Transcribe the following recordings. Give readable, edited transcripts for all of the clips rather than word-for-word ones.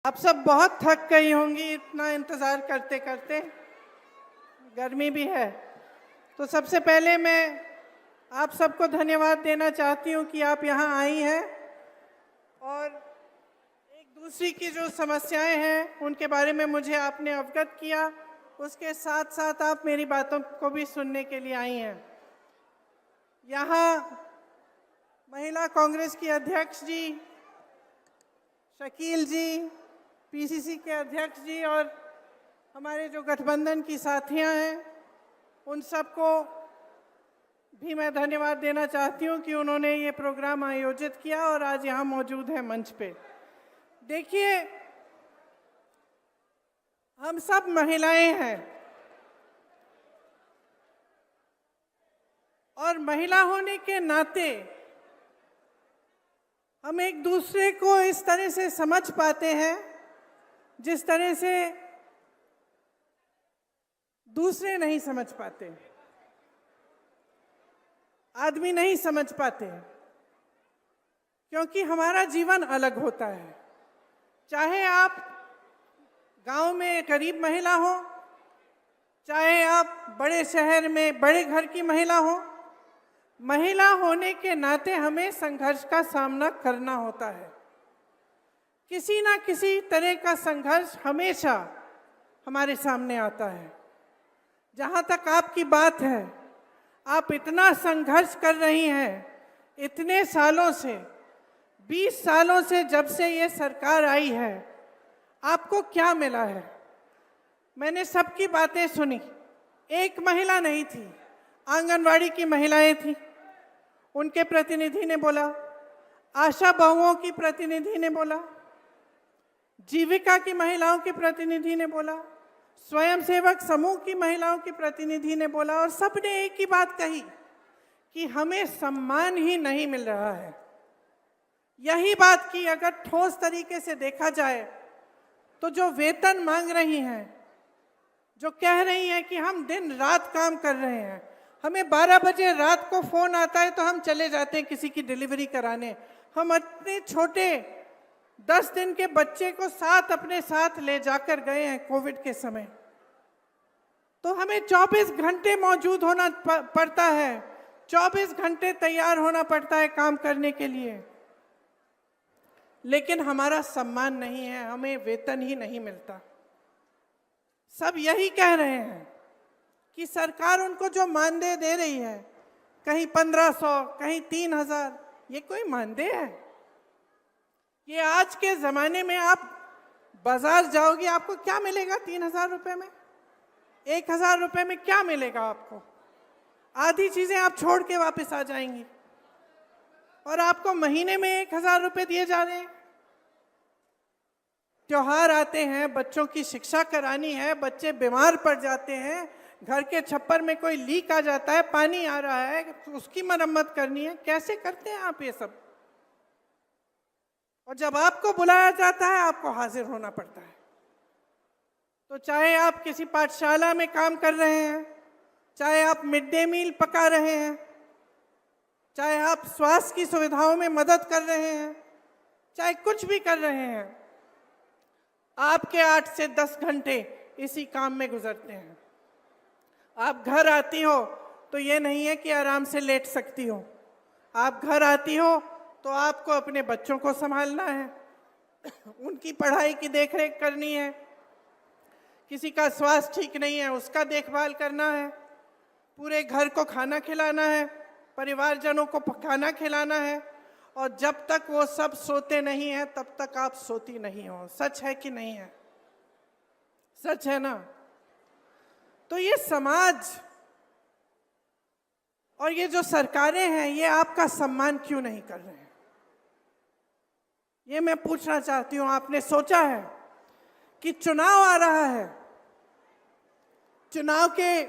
आप सब बहुत थक गई होंगी इतना इंतज़ार करते करते, गर्मी भी है। तो सबसे पहले मैं आप सबको धन्यवाद देना चाहती हूँ कि आप यहाँ आई हैं और एक दूसरी की जो समस्याएं हैं उनके बारे में मुझे आपने अवगत किया, उसके साथ साथ आप मेरी बातों को भी सुनने के लिए आई हैं। यहाँ महिला कांग्रेस की अध्यक्ष जी, शकील जी, पीसीसी के अध्यक्ष जी और हमारे जो गठबंधन की साथियां हैं, उन सबको भी मैं धन्यवाद देना चाहती हूं कि उन्होंने ये प्रोग्राम आयोजित किया और आज यहाँ मौजूद है मंच पे। देखिए, हम सब महिलाएं हैं और महिला होने के नाते हम एक दूसरे को इस तरह से समझ पाते हैं जिस तरह से दूसरे नहीं समझ पाते, आदमी नहीं समझ पाते, क्योंकि हमारा जीवन अलग होता है। चाहे आप गांव में गरीब महिला हो, चाहे आप बड़े शहर में बड़े घर की महिला हो, महिला होने के नाते हमें संघर्ष का सामना करना होता है। किसी ना किसी तरह का संघर्ष हमेशा हमारे सामने आता है। जहाँ तक आपकी बात है, आप इतना संघर्ष कर रही हैं इतने सालों से, 20 सालों से, जब से ये सरकार आई है, आपको क्या मिला है? मैंने सबकी बातें सुनी। एक महिला नहीं थी, आंगनवाड़ी की महिलाएं थी, उनके प्रतिनिधि ने बोला, आशा बहुओं की प्रतिनिधि ने बोला, जीविका की महिलाओं के प्रतिनिधि ने बोला, स्वयंसेवक समूह की महिलाओं की प्रतिनिधि ने बोला, और सबने एक ही बात कही कि हमें सम्मान ही नहीं मिल रहा है। यही बात की अगर ठोस तरीके से देखा जाए तो जो वेतन मांग रही हैं, जो कह रही हैं कि हम दिन रात काम कर रहे हैं, हमें 12 बजे रात को फ़ोन आता है तो हम चले जाते हैं किसी की डिलीवरी कराने, हम इतने छोटे 10 दिन के बच्चे को साथ अपने साथ ले जाकर गए हैं कोविड के समय, तो हमें 24 घंटे मौजूद होना पड़ता है, 24 घंटे तैयार होना पड़ता है काम करने के लिए, लेकिन हमारा सम्मान नहीं है, हमें वेतन ही नहीं मिलता। सब यही कह रहे हैं कि सरकार उनको जो मानदेय दे रही है, कहीं 1500, कहीं 3000, ये कोई मानदेय है? ये आज के ज़माने में आप बाजार जाओगे, आपको क्या मिलेगा 3000 रुपये में? 1000 रुपये में क्या मिलेगा आपको? आधी चीज़ें आप छोड़ के वापस आ जाएंगी और आपको महीने में 1000 रुपये दिए जा रहे हैं। त्योहार आते हैं, बच्चों की शिक्षा करानी है, बच्चे बीमार पड़ जाते हैं, घर के छप्पर में कोई लीक आ जाता है, पानी आ रहा है, उसकी मरम्मत करनी है। कैसे करते हैं आप ये सब? और जब आपको बुलाया जाता है, आपको हाजिर होना पड़ता है। तो चाहे आप किसी पाठशाला में काम कर रहे हैं, चाहे आप मिड डे मील पका रहे हैं, चाहे आप स्वास्थ्य की सुविधाओं में मदद कर रहे हैं, चाहे कुछ भी कर रहे हैं, आपके 8 से 10 घंटे इसी काम में गुजरते हैं। आप घर आती हो तो ये नहीं है कि आराम से लेट सकती हो। आप घर आती हो तो आपको अपने बच्चों को संभालना है, उनकी पढ़ाई की देखरेख करनी है, किसी का स्वास्थ्य ठीक नहीं है उसका देखभाल करना है, पूरे घर को खाना खिलाना है, परिवारजनों को खाना खिलाना है, और जब तक वो सब सोते नहीं हैं तब तक आप सोती नहीं हो। सच है कि नहीं है? सच है ना? तो ये समाज और ये जो सरकारें हैं, ये आपका सम्मान क्यों नहीं कर रहे हैं? ये मैं पूछना चाहती हूँ। आपने सोचा है कि चुनाव आ रहा है, चुनाव के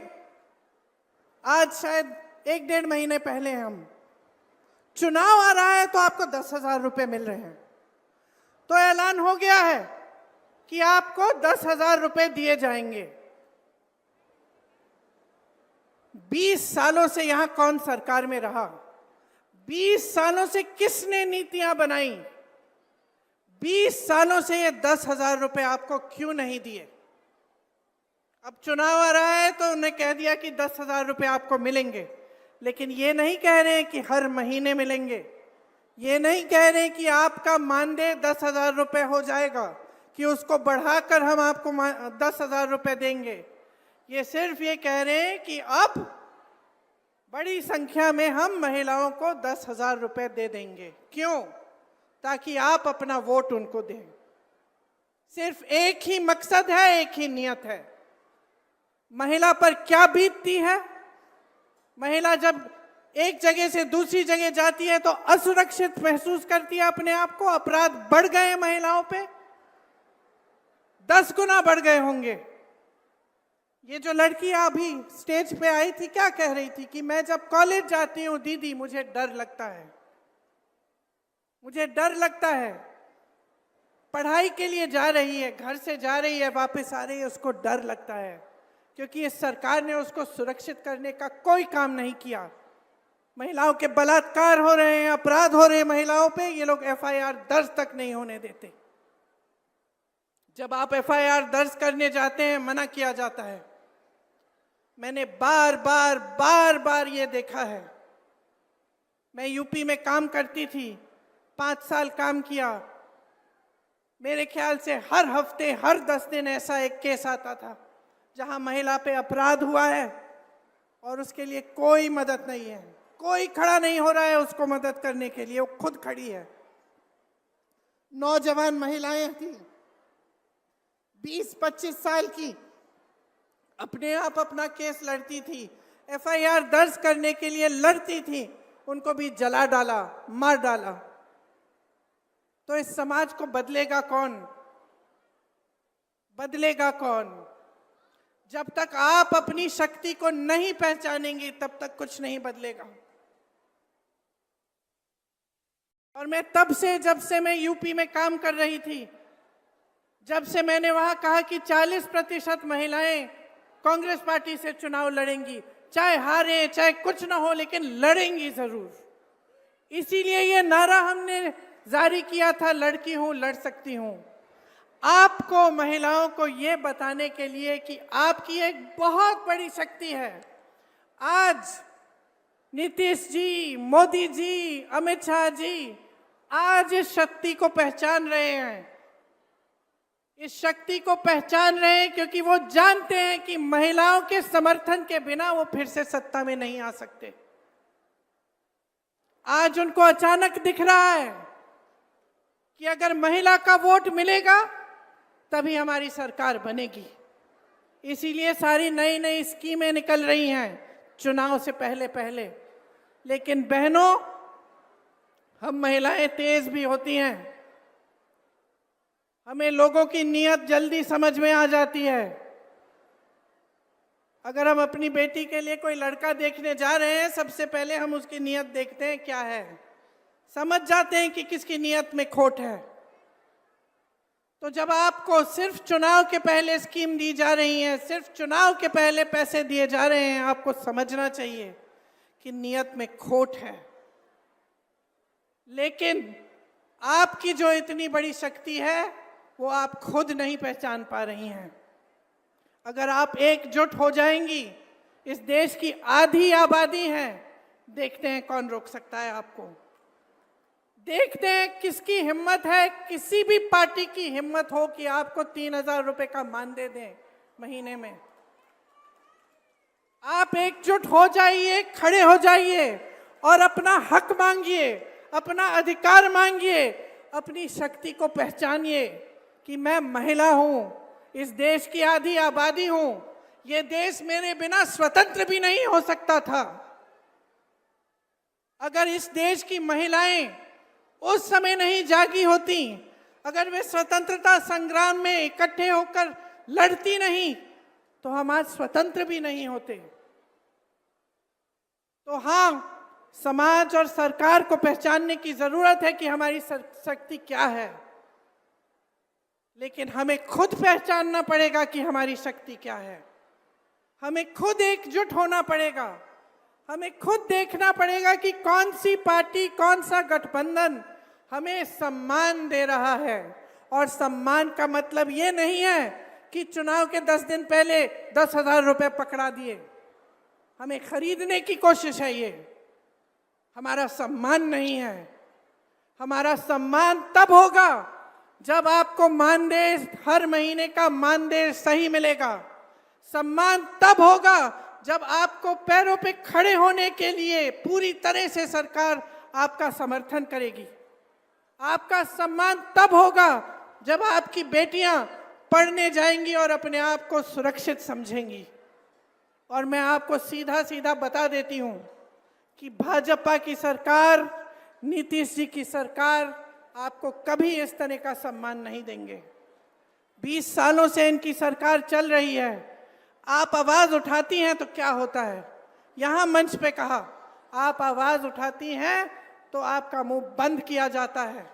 आज शायद 1-1.5 महीने पहले हम चुनाव आ रहा है तो आपको 10,000 रुपये मिल रहे हैं, तो ऐलान हो गया है कि आपको 10,000 रुपये दिए जाएंगे। 20 सालों से यहां कौन सरकार में रहा? 20 सालों से किसने नीतियां बनाई? 20 सालों से ये 10,000 रुपए आपको क्यों नहीं दिए? अब चुनाव आ रहा है तो उन्हें कह दिया कि 10,000 रुपए आपको मिलेंगे, लेकिन ये नहीं कह रहे हैं कि हर महीने मिलेंगे। ये नहीं कह रहे कि आपका मानदेय 10,000 रुपए हो जाएगा, कि उसको बढ़ाकर हम आपको 10,000 रुपए देंगे। ये सिर्फ ये कह रहे हैं कि अब बड़ी संख्या में हम महिलाओं को 10,000 रुपए दे देंगे। क्यों? ताकि आप अपना वोट उनको दें। सिर्फ एक ही मकसद है, एक ही नियत है। महिला पर क्या बीतती है? महिला जब एक जगह से दूसरी जगह जाती है तो असुरक्षित महसूस करती है अपने आप को। अपराध बढ़ गए हैं महिलाओं पे, 10 गुना बढ़ गए होंगे। ये जो लड़की अभी स्टेज पे आई थी, क्या कह रही थी कि मैं जब कॉलेज जाती हूँ दीदी मुझे डर लगता है, मुझे डर लगता है। पढ़ाई के लिए जा रही है, घर से जा रही है, वापस आ रही है, उसको डर लगता है, क्योंकि इस सरकार ने उसको सुरक्षित करने का कोई काम नहीं किया। महिलाओं के बलात्कार हो रहे हैं, अपराध हो रहे हैं महिलाओं पे, ये लोग FIR दर्ज तक नहीं होने देते। जब आप FIR दर्ज करने जाते हैं मना किया जाता है। मैंने बार बार ये देखा है। मैं यूपी में काम करती थी, 5 साल काम किया। मेरे ख्याल से हर हफ्ते, हर 10 दिन ऐसा एक केस आता था जहां महिला पे अपराध हुआ है और उसके लिए कोई मदद नहीं है, कोई खड़ा नहीं हो रहा है उसको मदद करने के लिए, वो खुद खड़ी है। नौजवान महिलाएं थी, 20-25 साल की, अपने आप अपना केस लड़ती थी, FIR दर्ज करने के लिए लड़ती थी, उनको भी जला डाला, मार डाला। तो इस समाज को बदलेगा कौन? बदलेगा कौन? जब तक आप अपनी शक्ति को नहीं पहचानेंगे तब तक कुछ नहीं बदलेगा। और मैं तब से, जब से मैं यूपी में काम कर रही थी, जब से मैंने वहां कहा कि 40% महिलाएं कांग्रेस पार्टी से चुनाव लड़ेंगी, चाहे हारे चाहे कुछ ना हो, लेकिन लड़ेंगी जरूर। इसीलिए ये नारा हमने जारी किया था, लड़की हूं लड़ सकती हूं। आपको, महिलाओं को ये बताने के लिए कि आपकी एक बहुत बड़ी शक्ति है। आज नीतीश जी, मोदी जी, अमित शाह जी आज इस शक्ति को पहचान रहे हैं। इस शक्ति को पहचान रहे हैं क्योंकि वो जानते हैं कि महिलाओं के समर्थन के बिना वो फिर से सत्ता में नहीं आ सकते। आज उनको अचानक दिख रहा है कि अगर महिला का वोट मिलेगा तभी हमारी सरकार बनेगी। इसीलिए सारी नई नई स्कीमें निकल रही हैं चुनाव से पहले पहले। लेकिन बहनों, हम महिलाएं तेज भी होती हैं, हमें लोगों की नीयत जल्दी समझ में आ जाती है। अगर हम अपनी बेटी के लिए कोई लड़का देखने जा रहे हैं, सबसे पहले हम उसकी नीयत देखते हैं क्या है, समझ जाते हैं कि किसकी नीयत में खोट है। तो जब आपको सिर्फ चुनाव के पहले स्कीम दी जा रही है, सिर्फ चुनाव के पहले पैसे दिए जा रहे हैं, आपको समझना चाहिए कि नीयत में खोट है। लेकिन आपकी जो इतनी बड़ी शक्ति है वो आप खुद नहीं पहचान पा रही हैं। अगर आप एकजुट हो जाएंगी, इस देश की आधी आबादी है, देखते हैं कौन रोक सकता है आपको। देखते हैं किसकी हिम्मत है, किसी भी पार्टी की हिम्मत हो कि आपको 3,000 रुपए का मानदेय दें महीने में। आप एकजुट हो जाइए, खड़े हो जाइए और अपना हक मांगिए, अपना अधिकार मांगिए, अपनी शक्ति को पहचानिए कि मैं महिला हूं, इस देश की आधी आबादी हूं, ये देश मेरे बिना स्वतंत्र भी नहीं हो सकता था। अगर इस देश की महिलाएं उस समय नहीं जागी होती, अगर वे स्वतंत्रता संग्राम में इकट्ठे होकर लड़ती नहीं, तो हम आज स्वतंत्र भी नहीं होते। तो हाँ, समाज और सरकार को पहचानने की जरूरत है कि हमारी शक्ति क्या है, लेकिन हमें खुद पहचानना पड़ेगा कि हमारी शक्ति क्या है। हमें खुद एकजुट होना पड़ेगा, हमें खुद देखना पड़ेगा कि कौन सी पार्टी, कौन सा गठबंधन हमें सम्मान दे रहा है, और सम्मान का मतलब ये नहीं है कि चुनाव के 10 दिन पहले 10,000 रुपए पकड़ा दिए। हमें खरीदने की कोशिश है, ये हमारा सम्मान नहीं है। हमारा सम्मान तब होगा जब आपको मानदेय, हर महीने का मानदेय सही मिलेगा। सम्मान तब होगा जब आपको पैरों पे खड़े होने के लिए पूरी तरह से सरकार आपका समर्थन करेगी। आपका सम्मान तब होगा जब आपकी बेटियां पढ़ने जाएंगी और अपने आप को सुरक्षित समझेंगी। और मैं आपको सीधा सीधा बता देती हूं कि भाजपा की सरकार, नीतीश जी की सरकार आपको कभी इस तरह का सम्मान नहीं देंगे। 20 सालों से इनकी सरकार चल रही है। आप आवाज उठाती हैं तो क्या होता है? यहां मंच पे कहा, आप आवाज उठाती हैं तो आपका मुंह बंद किया जाता है।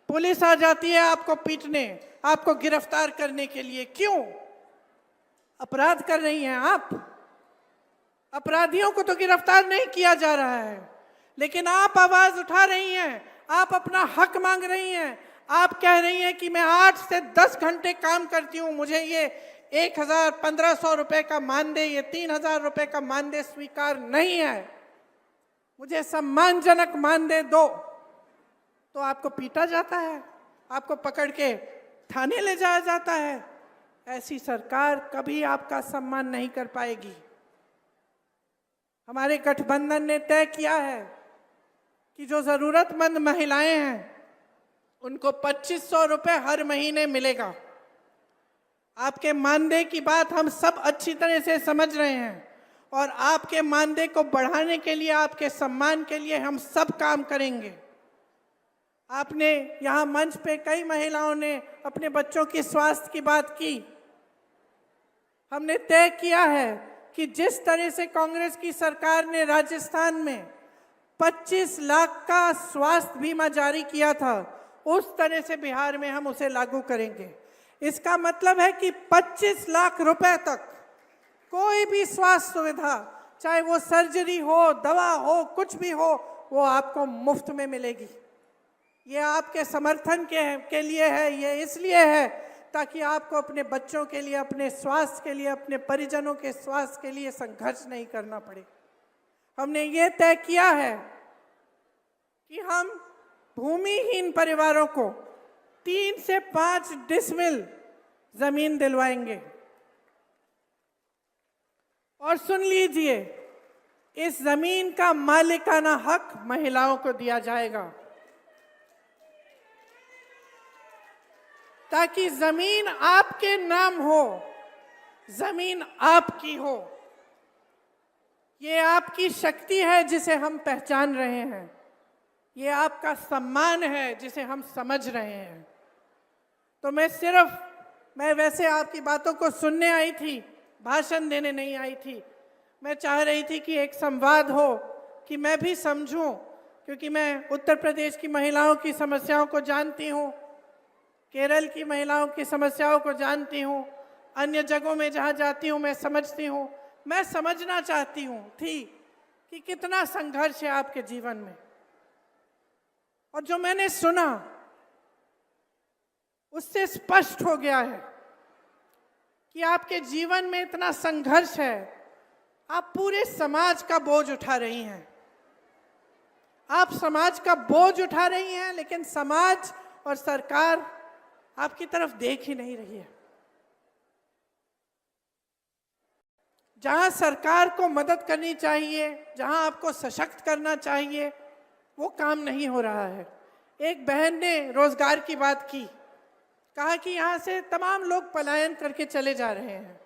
पुलिस आ जाती है आपको पीटने, आपको गिरफ्तार करने के लिए। क्यों? अपराध कर रही हैं आप। अपराधियों को तो गिरफ्तार नहीं किया जा रहा है, लेकिन आप आवाज उठा रही हैं, आप अपना हक मांग रही हैं। आप कह रही हैं कि मैं 8 से 10 घंटे काम करती हूं, मुझे ये 1,000-1,500 रुपए का मानदेय, ये 3,000 रुपए का मानदेय स्वीकार नहीं है, मुझे सम्मानजनक मानदेय दो। तो आपको पीटा जाता है, आपको पकड़ के थाने ले जाया जाता है। ऐसी सरकार कभी आपका सम्मान नहीं कर पाएगी। हमारे गठबंधन ने तय किया है कि जो जरूरतमंद महिलाएं हैं उनको 2,500 रुपए हर महीने मिलेगा। आपके मानदेय की बात हम सब अच्छी तरह से समझ रहे हैं और आपके मानदेय को बढ़ाने के लिए, आपके सम्मान के लिए हम सब काम करेंगे। आपने यहाँ मंच पे कई महिलाओं ने अपने बच्चों की स्वास्थ्य की बात की। हमने तय किया है कि जिस तरह से कांग्रेस की सरकार ने राजस्थान में 25 लाख का स्वास्थ्य बीमा जारी किया था, उस तरह से बिहार में हम उसे लागू करेंगे। इसका मतलब है कि 25 लाख रुपए तक कोई भी स्वास्थ्य सुविधा, चाहे वो सर्जरी हो, दवा हो, कुछ भी हो, वो आपको मुफ्त में मिलेगी। ये आपके समर्थन के लिए है, ये इसलिए है ताकि आपको अपने बच्चों के लिए, अपने स्वास्थ्य के लिए, अपने परिजनों के स्वास्थ्य के लिए संघर्ष नहीं करना पड़े। हमने ये तय किया है कि हम भूमिहीन परिवारों को 3 से 5 डिसमिल जमीन दिलवाएंगे। और सुन लीजिए, इस जमीन का मालिकाना हक महिलाओं को दिया जाएगा ताकि जमीन आपके नाम हो, जमीन आपकी हो। ये आपकी शक्ति है जिसे हम पहचान रहे हैं, ये आपका सम्मान है जिसे हम समझ रहे हैं। तो मैं वैसे आपकी बातों को सुनने आई थी, भाषण देने नहीं आई थी। मैं चाह रही थी कि एक संवाद हो, कि मैं भी समझूं, क्योंकि मैं उत्तर प्रदेश की महिलाओं की समस्याओं को जानती हूं, केरल की महिलाओं की समस्याओं को जानती हूं, अन्य जगहों में जहां जाती हूं मैं समझती हूं। मैं समझना चाहती हूं कि कितना संघर्ष है आपके जीवन में। और जो मैंने सुना उससे स्पष्ट हो गया है कि आपके जीवन में इतना संघर्ष है। आप पूरे समाज का बोझ उठा रही हैं, आप समाज का बोझ उठा रही हैं, लेकिन समाज और सरकार आपकी तरफ देख ही नहीं रही है। जहां सरकार को मदद करनी चाहिए, जहां आपको सशक्त करना चाहिए, वो काम नहीं हो रहा है। एक बहन ने रोजगार की बात की, कहा कि यहाँ से तमाम लोग पलायन करके चले जा रहे हैं।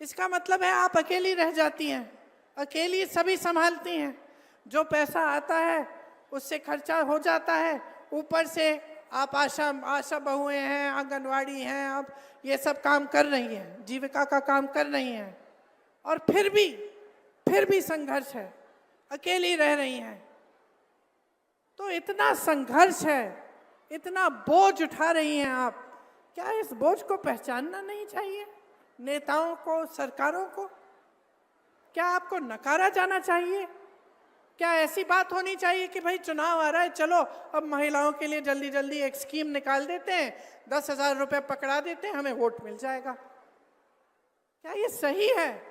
इसका मतलब है आप अकेली रह जाती हैं, अकेली सभी संभालती हैं। जो पैसा आता है उससे खर्चा हो जाता है, ऊपर से आप आशा बहुएं हैं, आंगनवाड़ी हैं, आप ये सब काम कर रही हैं, जीविका का काम कर रही हैं, और फिर भी संघर्ष है, अकेली रह रही हैं। तो इतना संघर्ष है, इतना बोझ उठा रही हैं आप, क्या इस बोझ को पहचानना नहीं चाहिए? नेताओं को, सरकारों को क्या आपको नकारा जाना चाहिए? क्या ऐसी बात होनी चाहिए कि भाई चुनाव आ रहा है, चलो अब महिलाओं के लिए जल्दी जल्दी एक स्कीम निकाल देते हैं, 10,000 रुपये पकड़ा देते हैं, हमें वोट मिल जाएगा? क्या ये सही है?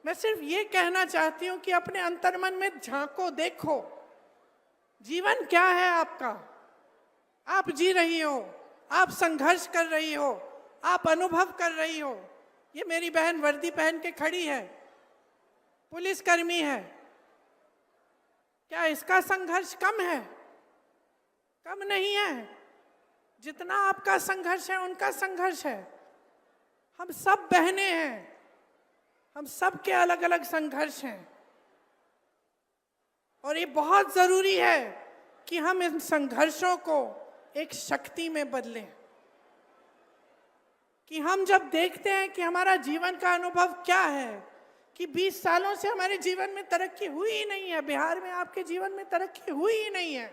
मैं सिर्फ ये कहना चाहती हूं कि अपने अंतर्मन में झांको, देखो जीवन क्या है आपका। आप जी रही हो, आप संघर्ष कर रही हो, आप अनुभव कर रही हो। ये मेरी बहन वर्दी पहन के खड़ी है, पुलिसकर्मी है। क्या इसका संघर्ष कम है? कम नहीं है। जितना आपका संघर्ष है उनका संघर्ष है। हम सब बहनें हैं, हम सब के अलग अलग संघर्ष हैं, और ये बहुत जरूरी है कि हम इन संघर्षों को एक शक्ति में बदलें। कि हम जब देखते हैं कि हमारा जीवन का अनुभव क्या है, कि 20 सालों से हमारे जीवन में तरक्की हुई ही नहीं है, बिहार में आपके जीवन में तरक्की हुई ही नहीं है,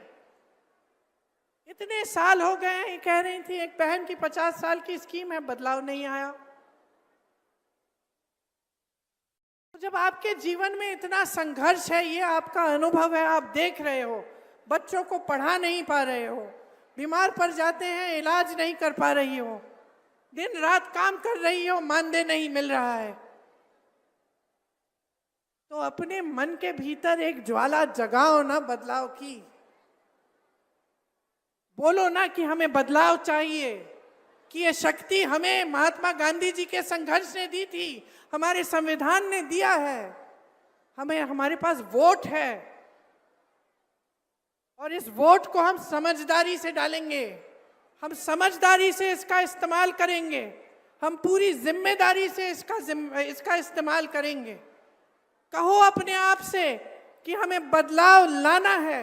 इतने साल हो गए हैं। ये कह रही थी एक बहन की 50 साल की स्कीम है, बदलाव नहीं आया। तो जब आपके जीवन में इतना संघर्ष है, ये आपका अनुभव है, आप देख रहे हो, बच्चों को पढ़ा नहीं पा रहे हो, बीमार पड़ जाते हैं, इलाज नहीं कर पा रही हो, दिन रात काम कर रही हो, मानदेय नहीं मिल रहा है, तो अपने मन के भीतर एक ज्वाला जगाओ ना बदलाव की। बोलो ना कि हमें बदलाव चाहिए, कि ये शक्ति हमें महात्मा गांधी जी के संघर्ष ने दी थी, हमारे संविधान ने दिया है, हमें, हमारे पास वोट है, और इस वोट को हम समझदारी से डालेंगे, हम समझदारी से इसका इस्तेमाल करेंगे, हम पूरी जिम्मेदारी से इसका इस्तेमाल करेंगे। कहो अपने आप से कि हमें बदलाव लाना है,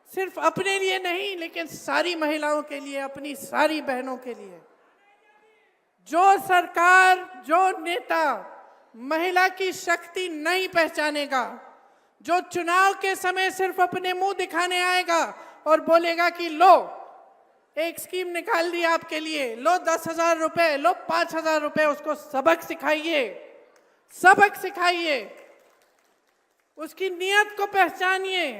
सिर्फ अपने लिए नहीं लेकिन सारी महिलाओं के लिए, अपनी सारी बहनों के लिए। जो सरकार, जो नेता महिला की शक्ति नहीं पहचानेगा, जो चुनाव के समय सिर्फ अपने मुंह दिखाने आएगा और बोलेगा कि लो एक स्कीम निकाल दी आपके लिए, लो 10,000 रुपए, लो 5,000 रुपए, उसको सबक सिखाइए, सबक सिखाइए, उसकी नीयत को पहचानिए,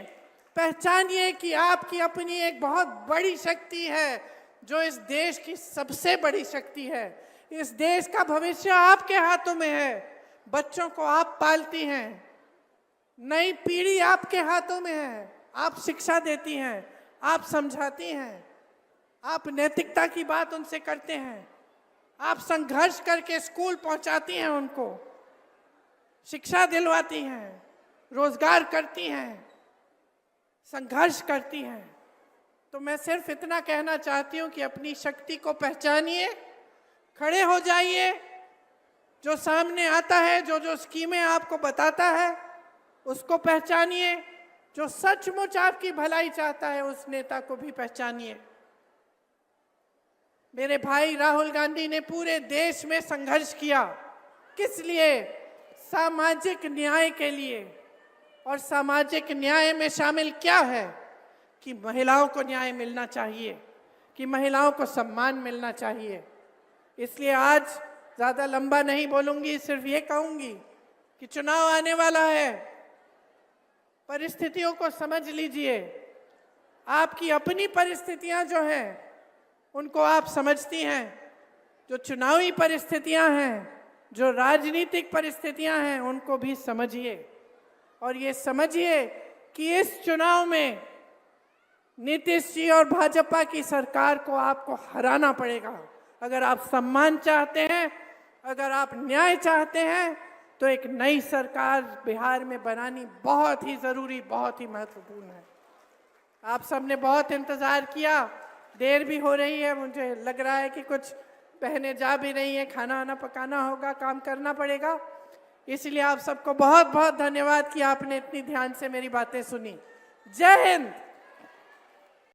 पहचानिए कि आपकी अपनी एक बहुत बड़ी शक्ति है, जो इस देश की सबसे बड़ी शक्ति है। इस देश का भविष्य आपके हाथों में है, बच्चों को आप पालती हैं, नई पीढ़ी आपके हाथों में है, आप शिक्षा देती हैं, आप समझाती हैं, आप नैतिकता की बात उनसे करते हैं, आप संघर्ष करके स्कूल पहुंचाती हैं, उनको शिक्षा दिलवाती हैं, रोजगार करती हैं, संघर्ष करती हैं। तो मैं सिर्फ इतना कहना चाहती हूँ कि अपनी शक्ति को पहचानिए, खड़े हो जाइए, जो सामने आता है, जो जो स्कीमें आपको बताता है उसको पहचानिए, जो सचमुच आपकी भलाई चाहता है उस नेता को भी पहचानिए। मेरे भाई राहुल गांधी ने पूरे देश में संघर्ष किया, किस लिए? सामाजिक न्याय के लिए। और सामाजिक न्याय में शामिल क्या है? कि महिलाओं को न्याय मिलना चाहिए, कि महिलाओं को सम्मान मिलना चाहिए। इसलिए आज ज़्यादा लंबा नहीं बोलूँगी, सिर्फ ये कहूँगी कि चुनाव आने वाला है, परिस्थितियों को समझ लीजिए। आपकी अपनी परिस्थितियाँ जो हैं उनको आप समझती हैं, जो चुनावी परिस्थितियाँ हैं, जो राजनीतिक परिस्थितियाँ हैं उनको भी समझिए, और ये समझिए कि इस चुनाव में नीतीश जी और भाजपा की सरकार को आपको हराना पड़ेगा। अगर आप सम्मान चाहते हैं, अगर आप न्याय चाहते हैं, तो एक नई सरकार बिहार में बनानी बहुत ही ज़रूरी, बहुत ही महत्वपूर्ण है। आप सबने बहुत इंतज़ार किया, देर भी हो रही है, मुझे लग रहा है कि कुछ बहनें जा भी रही हैं, खाना वाना पकाना होगा, काम करना पड़ेगा। इसलिए आप सबको बहुत बहुत धन्यवाद कि आपने इतनी ध्यान से मेरी बातें सुनी। जय हिंद।